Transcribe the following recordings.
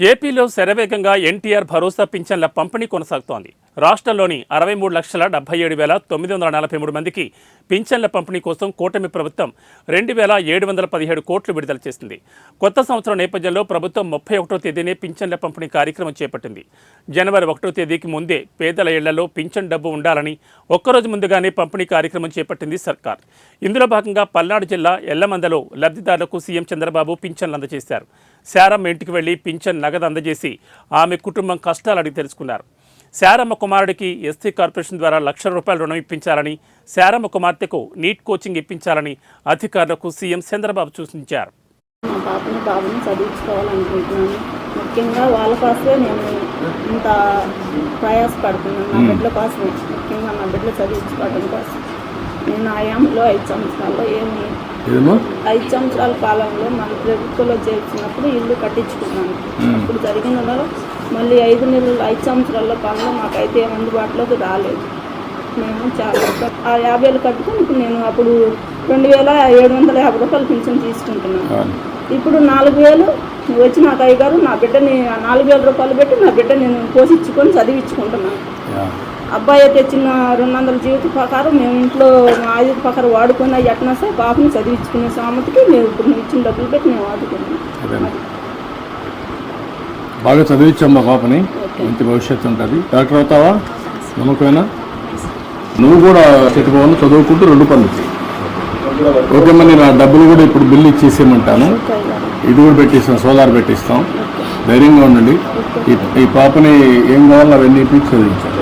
ఏపీలో శరవేగంగా ఎన్టీఆర్ భరోసా పింఛన్ల పంపిణీ కొనసాగుతోంది. రాష్ట్రంలోని 63,73,943 మందికి పింఛన్ల పంపిణీ కోసం కూటమి ప్రభుత్వం 2,717 కోట్లు విడుదల చేసింది. కొత్త సంవత్సరం నేపథ్యంలో ప్రభుత్వం 31వ తేదీనే పింఛన్ల పంపిణీ కార్యక్రమం చేపట్టింది. జనవరి 1వ తేదీకి ముందే పేదల ఇళ్లలో పింఛన్ డబ్బు ఉండాలని ఒక్కరోజు ముందుగానే పంపిణీ కార్యక్రమం చేపట్టింది సర్కార్. ఇందులో భాగంగా పల్నాడు జిల్లా ఎల్లమందలో లబ్ధిదారులకు సీఎం చంద్రబాబు పింఛన్లు అందజేశారు. శారమ్మ ఇంటికి వెళ్లి పింఛన్ నగదు అందజేసి ఆమె కుటుంబం కష్టాలు అడిగి తెలుసుకున్నారు. శారమ్మ కుమారుడికి ఎస్సీ కార్పొరేషన్ ద్వారా ₹1,00,000 రుణం ఇప్పించాలని, శారమ్మ కుమార్తెకు నీట్ కోచింగ్ ఇప్పించాలని అధికారులకు సీఎం చంద్రబాబు సూచించారు. మా బాబుని చదివించుకోవాలనుకుంటున్నాను. ముఖ్యంగా వాళ్ళ కోసమే నేను ఇంత ప్రయాసపడుతున్నాను. నా బిడ్డల కోసమే, ముఖ్యంగా నా బిడ్డలు చదివించుకోవడం కోసం. నేను ఆయాంలో 5 సంవత్సరాల్లో 5 సంవత్సరాల కాలంలో మన ప్రభుత్వంలో చేర్చినప్పుడు ఇల్లు కట్టించుకున్నాను. అప్పుడు జరిగిన మళ్ళీ 5 సంవత్సరాల కాలంలో మాకైతే అందుబాటులోకి రాలేదు. మేము చాలా ఆ 50,000 కట్టుకుని ఇప్పుడు నేను అప్పుడు ₹2,750 పింఛన్ తీసుకుంటున్నాను. ఇప్పుడు 4,000 వచ్చి నాకు అయ్యగారు నా బిడ్డని ₹4,000 పెట్టి నా బిడ్డ నేను పోషించుకొని చదివించుకుంటున్నాను. అబ్బాయి తెచ్చిన 200 జీవిత ప్రకారం మేము ఇంట్లో ఆయుధ ప్రకారం వాడుకున్న ఎట్నా సార్ పాపని చదివించుకునే సామతికి మేము ఇప్పుడు నువ్వు ఇచ్చిన డబ్బులు పెట్టి మేము వాడుకున్నాం. బాగా చదివించమ్మా పాపని, మంచి భవిష్యత్తు ఉంటుంది. డాక్టర్ అవుతావా? నమ్మకమేనా? నువ్వు కూడా చెట్టుకోవాలి, చదువుకుంటూ 2 పనులు చేయి. ఓకేమ్మా, నేను ఆ డబ్బులు కూడా ఇప్పుడు బిల్లు ఇచ్చేసేయమంటాను. ఇది కూడా పెట్టిస్తాం, సోలార్ పెట్టిస్తాం. ధైర్యంగా ఉండండి. ఈ పాపని ఏం కావాలో అవన్నీ ఇప్పించి చదివించాలి.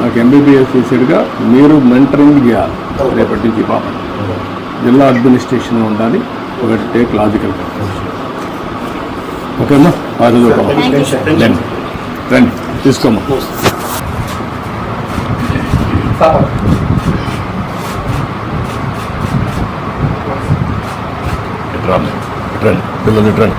నాకు MBBS చేసేట్టుగా మీరు మెంటరింగ్ చేయాలి. రేపటి నుంచి పాప జిల్లా అడ్మినిస్ట్రేషన్ ఉండాలి. ఒకటి టేక్ లాజికల్. ఓకేమ్మా, రండి తీసుకోమ్మా. రండి పిల్లలు రండి.